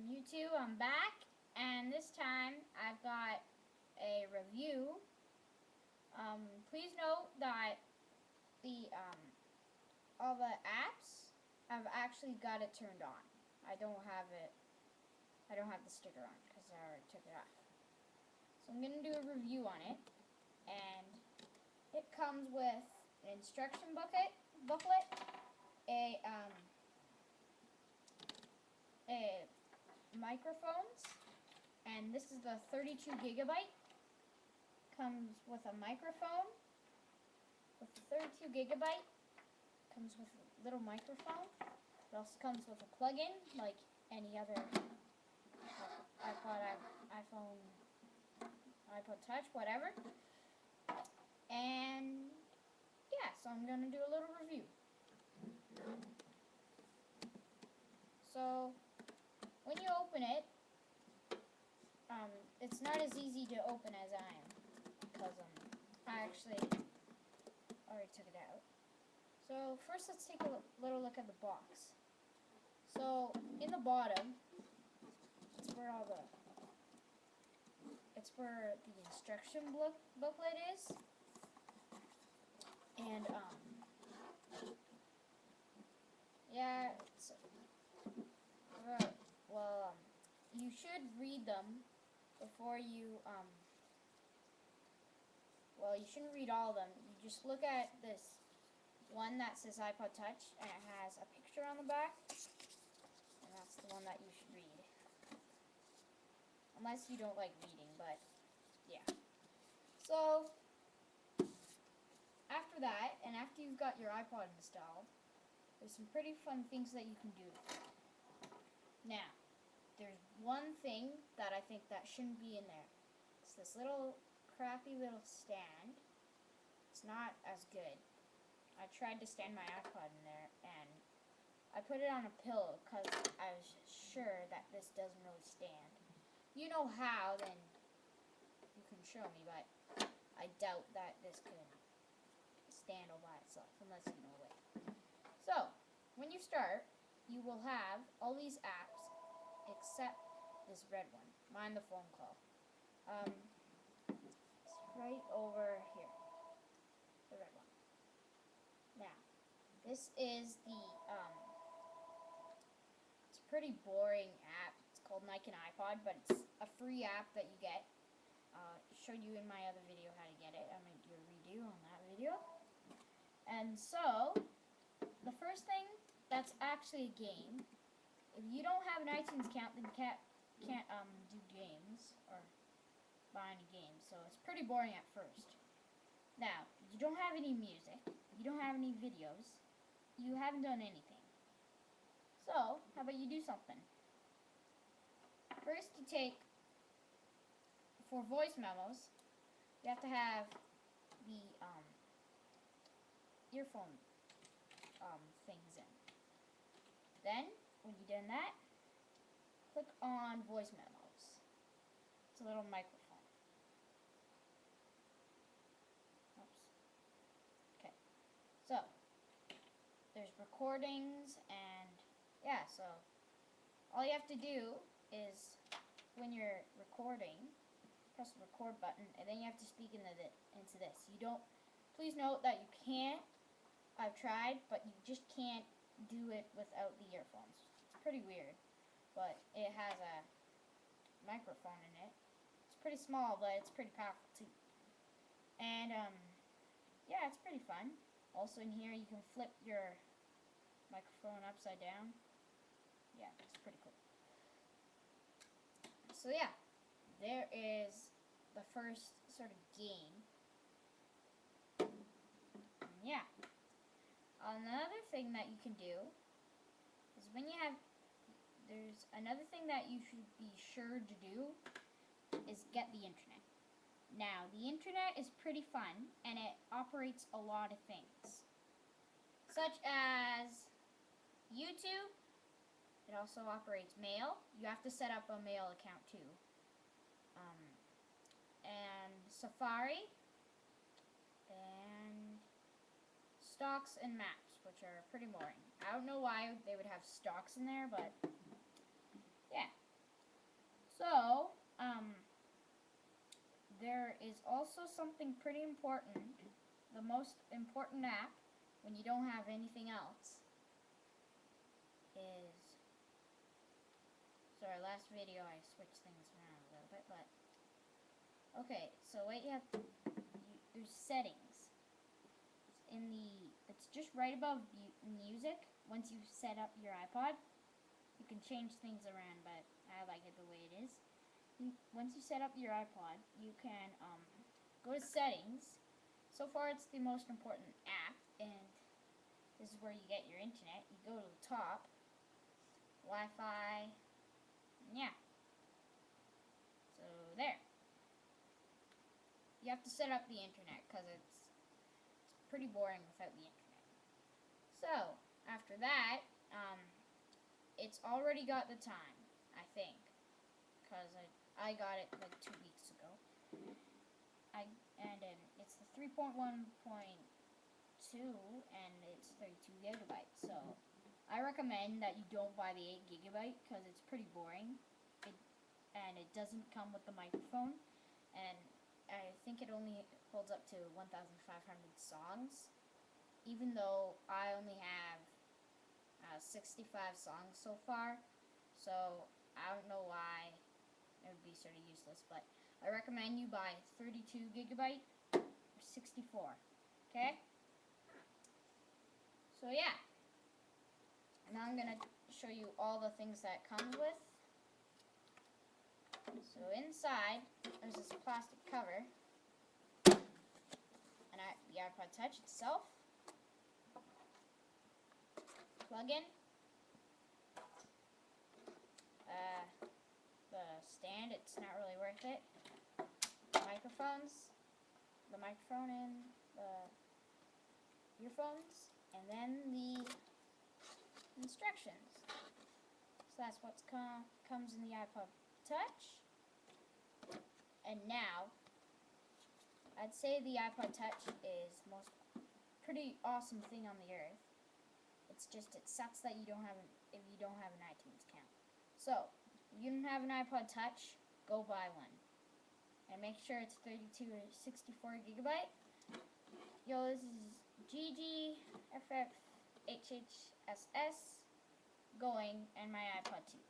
YouTube, I'm back, and this time I've got a review. Please note that the all the apps, I've actually got it turned on. I don't have the sticker on because I already took it off. So I'm gonna do a review on it, and it comes with an instruction booklet, a microphones, and this is the 32 gigabyte. Comes with a microphone. With the 32 gigabyte, comes with a little microphone. It also comes with a plug-in, like any other iPod, iPhone, iPod Touch, whatever. And yeah, so I'm gonna do a little review. So when you open it, it's not as easy to open as I am, because I actually already took it out. So first let's take a little look at the box. So in the bottom, it's where the instruction booklet is, and yeah, you should read them before you you shouldn't read all of them. You just look at this one that says iPod Touch, and it has a picture on the back, and that's the one that you should read. Unless you don't like reading, but yeah. So after that, and after you've got your iPod installed, there's some pretty fun things that you can do. Now, there's one thing that I think that shouldn't be in there. It's this little crappy little stand. It's not as good. I tried to stand my iPod in there, and I put it on a pillow because I was sure that this doesn't really stand. You know how, then you can show me, but I doubt that this could stand all by itself unless you know a way. So, when you start, you will have all these apps except this red one. Mind the phone call. It's right over here. The red one. Now, this is the, it's a pretty boring app. It's called Nike and iPod, but it's a free app that you get. Showed you in my other video how to get it. I'm going to do a redo on that video. And so, the first thing that's actually a game. If you don't have an iTunes account, then you can't do games or buy any games. So it's pretty boring at first. Now, you don't have any music, you don't have any videos, you haven't done anything. So, how about you do something? First, you take, for voice memos, you have to have the earphone things in. Then, when you've done that, click on voice memos. It's a little microphone. Oops. Okay. So, there's recordings, and yeah, so all you have to do is, when you're recording, press the record button, and then you have to speak into this. You don't, please note that you can't, I've tried, but you just can't do it without the earphones. It's pretty weird, but it has a microphone in it. It's pretty small, but it's pretty powerful too. And yeah, it's pretty fun. Also in here you can flip your microphone upside down. Yeah, it's pretty cool. So yeah, there is the first sort of game. Yeah. Another thing that you can do is when you have, there's another thing that you should be sure to do is get the internet. Now, the internet is pretty fun, and it operates a lot of things, such as YouTube. It also operates mail. You have to set up a mail account too. And Safari, and stocks and maps, which are pretty boring. I don't know why they would have stocks in there, but yeah. So, there is also something pretty important. The most important app, when you don't have anything else, is... Sorry, last video I switched things around a little bit, but... Okay, so what you have... there's settings. It's just right above music. Once you set up your iPod, you can change things around, but I like it the way it is. Once you set up your iPod, you can go to settings. So far it's the most important app, and this is where you get your internet. You go to the top, Wi-Fi, yeah. So there. You have to set up the internet because it's pretty boring without the internet. So after that, it's already got the time, I think, because I got it like 2 weeks ago. It's the 3.1.2 and it's 32 gigabytes. So I recommend that you don't buy the 8 gigabyte because it's pretty boring. And it doesn't come with the microphone, and I think it only holds up to 1,500 songs, even though I only have 65 songs so far. So I don't know why it would be sort of useless, but I recommend you buy 32 gigabyte or 64. Okay? So yeah. Now I'm gonna show you all the things that it comes with. So inside there's this plastic cover, and the iPod Touch itself. Plug-in. The stand, it's not really worth it. Microphones, the microphone and the earphones, and then the instructions. So that's what comes in the iPod Touch. And now, I'd say the iPod Touch is the most pretty awesome thing on the earth. It's just, it sucks that you don't have if you don't have an iTunes account. So, if you don't have an iPod Touch, go buy one. And make sure it's 32 or 64 gigabyte. Yo, this is ggffhhss going, and my iPod too.